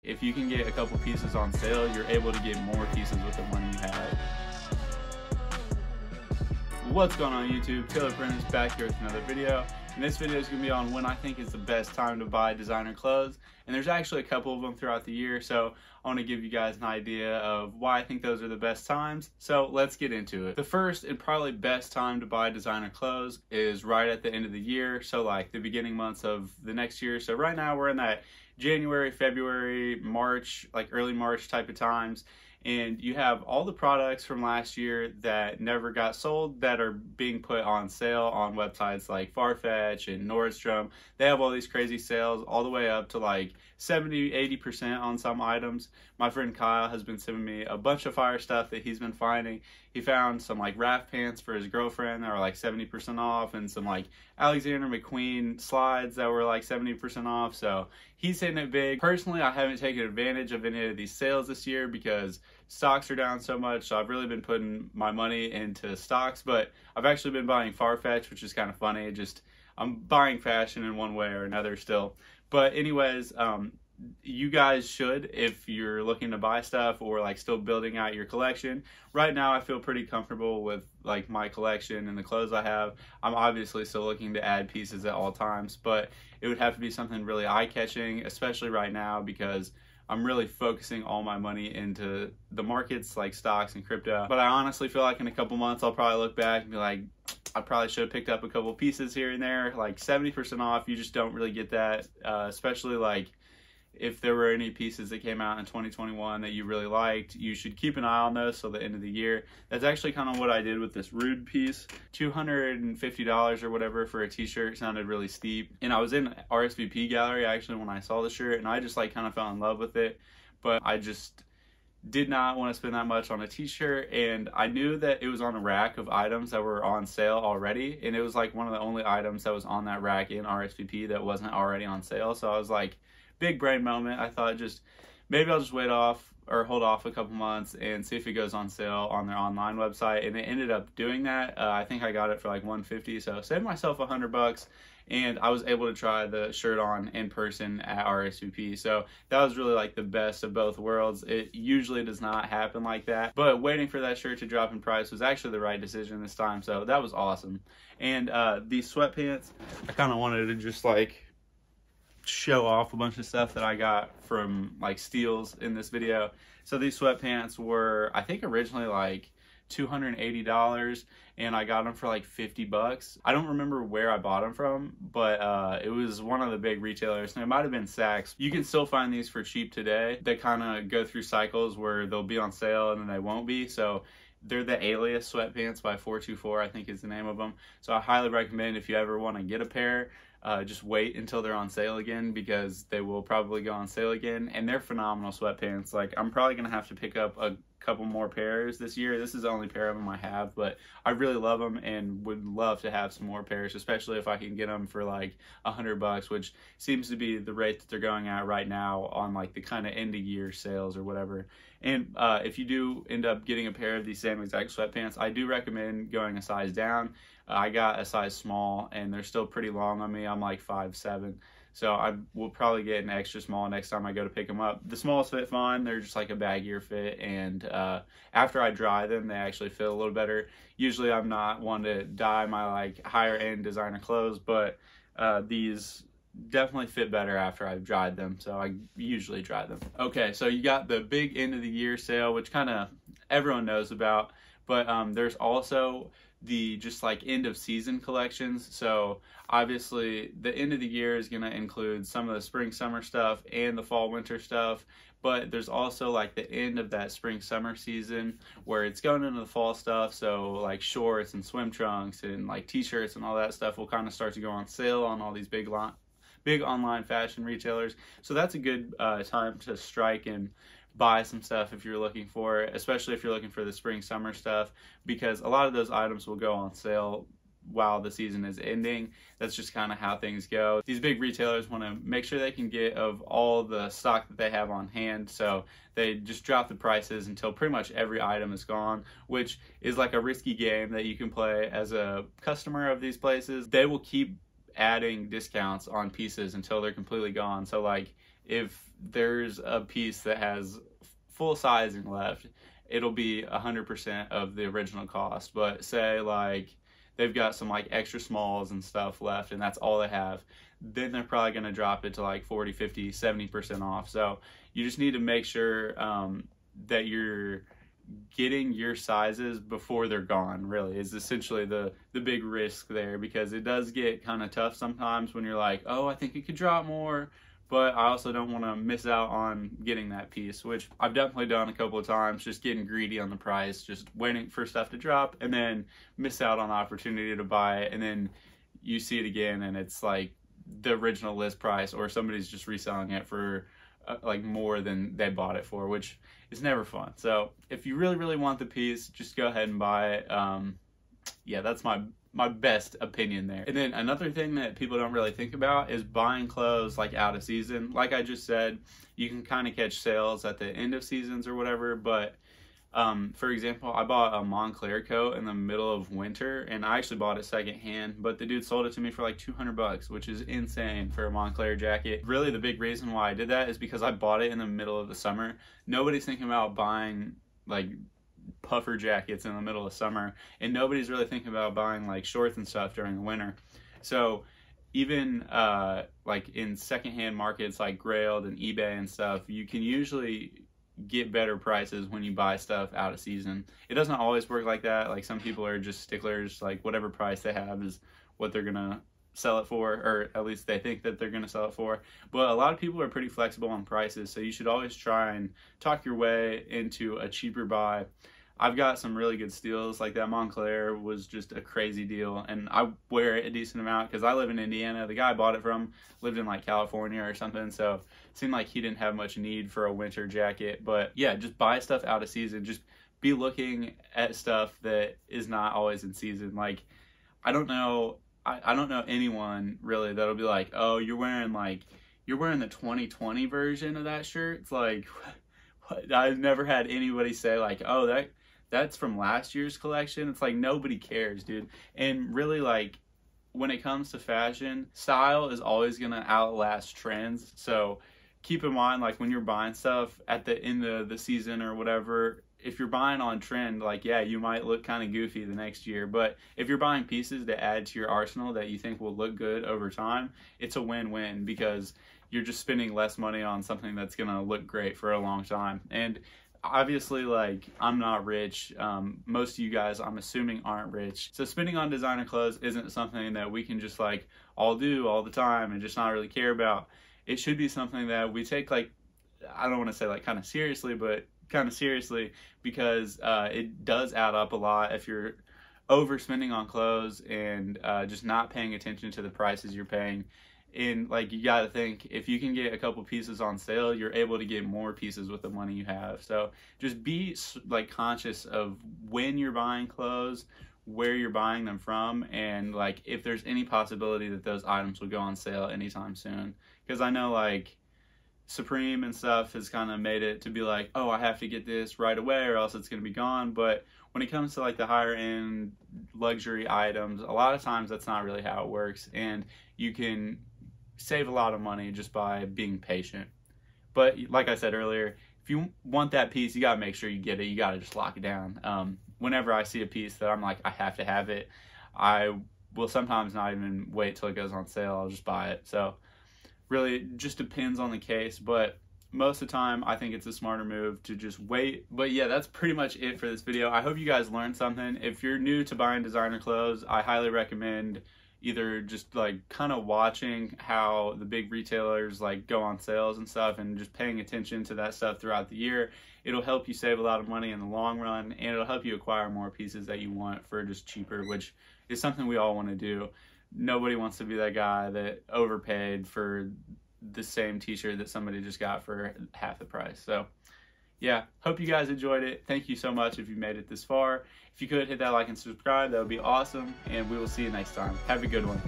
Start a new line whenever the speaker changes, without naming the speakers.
if you can get a couple pieces on sale, you're able to get more pieces with the money you have. What's going on YouTube? Taylor Prentice back here with another video. And this video is going to be on when I think is the best time to buy designer clothes. And there's actually a couple of them throughout the year, so I want to give you guys an idea of why I think those are the best times. So let's get into it. The first and probably best time to buy designer clothes is right at the end of the year, so like the beginning months of the next year. So right now we're in that January, February, March, like early March type of times. And you have all the products from last year that never got sold that are being put on sale on websites like Farfetch and Nordstrom. They have all these crazy sales all the way up to like 70–80% on some items. My friend Kyle has been sending me a bunch of fire stuff that he's been finding. He found some like Raf pants for his girlfriend that were like 70% off, and some like Alexander McQueen slides that were like 70% off. So he's hitting it big. Personally, I haven't taken advantage of any of these sales this year because stocks are down so much, so I've really been putting my money into stocks. But I've actually been buying Farfetch, which is kind of funny. I'm buying fashion in one way or another still. But anyways, you guys should, if you're looking to buy stuff or like still building out your collection. Right now I feel pretty comfortable with like my collection and the clothes I have. I'm obviously still looking to add pieces at all times, but it would have to be something really eye-catching, especially right now, because I'm really focusing all my money into the markets like stocks and crypto. But I honestly feel like in a couple months I'll probably look back and be like, I probably should have picked up a couple pieces here and there. Like 70% off, you just don't really get that, especially like if there were any pieces that came out in 2021 that you really liked, you should keep an eye on those till the end of the year. That's actually kind of what I did with this Rude piece. $250 or whatever for a t-shirt sounded really steep. And I was in RSVP gallery actually when I saw the shirt, and I just like kind of fell in love with it. But I just did not want to spend that much on a t-shirt, and I knew that it was on a rack of items that were on sale already, and it was like one of the only items that was on that rack in RSVP that wasn't already on sale. So I was like, big brain moment. I thought maybe I'll just wait off or hold off a couple months and see if it goes on sale on their online website. And it ended up doing that. I think I got it for like $150, so saved myself $100. And I was able to try the shirt on in person at RSVP. So that was really like the best of both worlds. It usually does not happen like that, but waiting for that shirt to drop in price was actually the right decision this time. So that was awesome. And these sweatpants, I kind of wanted to just like show off a bunch of stuff that I got from like steals in this video. So these sweatpants were, I think originally like $280, and I got them for like $50. I don't remember where I bought them from, but it was one of the big retailers, and it might have been Saks. You can still find these for cheap today. They kind of go through cycles where they'll be on sale and then they won't be. So they're the Alias sweatpants by 424, I think is the name of them. So I highly recommend, if you ever want to get a pair, just wait until they're on sale again, because they will probably go on sale again. And they're phenomenal sweatpants. Like, I'm probably gonna have to pick up a couple more pairs this year. This is the only pair of them I have, but I really love them and would love to have some more pairs, especially if I can get them for like $100, which seems to be the rate that they're going at right now on like the kind of end of year sales or whatever. And if you do end up getting a pair of these same exact sweatpants, I do recommend going a size down. I got a size small, and they're still pretty long on me. I'm like 5'7", so I will probably get an extra small next time I go to pick them up. The smalls fit fine. They're just like a baggier fit, and after I dry them, they actually fit a little better. Usually I'm not one to dye my like higher end designer clothes, but these definitely fit better after I've dried them, so I usually dry them. Okay, so you got the big end of the year sale, which kind of everyone knows about, but there's also the just like end of season collections. So obviously the end of the year is going to include some of the spring summer stuff and the fall winter stuff, but there's also like the end of that spring summer season where it's going into the fall stuff. So like shorts and swim trunks and like t-shirts and all that stuff will kind of start to go on sale on all these big online fashion retailers. So that's a good time to strike and buy some stuff if you're looking for it, especially if you're looking for the spring summer stuff, because a lot of those items will go on sale while the season is ending. That's just kind of how things go. These big retailers want to make sure they can get of all the stock that they have on hand, so they just drop the prices until pretty much every item is gone, which is like a risky game that you can play as a customer of these places. They will keep adding discounts on pieces until they're completely gone. So like if there's a piece that has full sizing left, it'll be 100% of the original cost. But say like they've got some like extra smalls and stuff left and that's all they have, then they're probably going to drop it to like 40, 50, 70% off. So you just need to make sure that you're getting your sizes before they're gone, really, is essentially the big risk there, because it does get kind of tough sometimes when you're like, oh, I think it could drop more, but I also don't want to miss out on getting that piece, which I've definitely done a couple of times, just getting greedy on the price, just waiting for stuff to drop and then miss out on the opportunity to buy it, and then you see it again and it's like the original list price, or somebody's just reselling it for like more than they bought it for, which is never fun. So if you really want the piece, just go ahead and buy it. Yeah, that's my best opinion there. And then another thing that people don't really think about is buying clothes like out of season. Like I just said, you can kind of catch sales at the end of seasons or whatever, but for example, I bought a Moncler coat in the middle of winter, and I actually bought it secondhand, but the dude sold it to me for like $200, which is insane for a Moncler jacket. Really, the big reason why I did that is because I bought it in the middle of the summer. Nobody's thinking about buying like puffer jackets in the middle of summer, and nobody's really thinking about buying like shorts and stuff during the winter. So even like in secondhand markets like Grailed and eBay and stuff, you can usually get better prices when you buy stuff out of season. It doesn't always work like that. Like some people are just sticklers, like whatever price they have is what they're gonna sell it for, or at least they think that they're gonna sell it for. But a lot of people are pretty flexible on prices, so you should always try and talk your way into a cheaper buy. I've got some really good steals, like that Moncler was just a crazy deal, and I wear it a decent amount because I live in Indiana. The guy I bought it from lived in like California or something, so it seemed like he didn't have much need for a winter jacket. But yeah, just buy stuff out of season. Just be looking at stuff that is not always in season. Like I don't know anyone really that'll be like, oh, you're wearing the 2020 version of that shirt. It's like, what? I've never had anybody say like, oh, that's from last year's collection. It's like nobody cares, dude. And really, like when it comes to fashion, style is always gonna outlast trends. So keep in mind, like when you're buying stuff at the end of the season or whatever, if you're buying on trend, like yeah, you might look kind of goofy the next year. But if you're buying pieces to add to your arsenal that you think will look good over time, it's a win-win, because you're just spending less money on something that's gonna look great for a long time. And obviously, like, I'm not rich. Most of you guys, I'm assuming, aren't rich. So spending on designer clothes isn't something that we can just like all do all the time and just not really care about. It should be something that we take, like, I don't want to say like kind of seriously, but kind of seriously, because it does add up a lot if you're overspending on clothes and just not paying attention to the prices you're paying. And like, you got to think, if you can get a couple pieces on sale, you're able to get more pieces with the money you have. So just be like conscious of when you're buying clothes, where you're buying them from, and like if there's any possibility that those items will go on sale anytime soon. Because I know like Supreme and stuff has kind of made it to be like, oh, I have to get this right away or else it's going to be gone. But when it comes to like the higher end luxury items, a lot of times that's not really how it works, and you can save a lot of money just by being patient. But like I said earlier, if you want that piece, you gotta make sure you get it. You gotta just lock it down. Whenever I see a piece that I'm like, I have to have it, I will sometimes not even wait till it goes on sale. I'll just buy it. So really, it just depends on the case, but most of the time I think it's a smarter move to just wait. But yeah, that's pretty much it for this video. I hope you guys learned something. If you're new to buying designer clothes, I highly recommend either just like kind of watching how the big retailers like go on sales and stuff, and just paying attention to that stuff throughout the year. It'll help you save a lot of money in the long run, and it'll help you acquire more pieces that you want for just cheaper, which is something we all want to do. Nobody wants to be that guy that overpaid for the same t-shirt that somebody just got for half the price. So yeah, hope you guys enjoyed it. Thank you so much if you made it this far. If you could hit that like and subscribe, that would be awesome, and we will see you next time. Have a good one.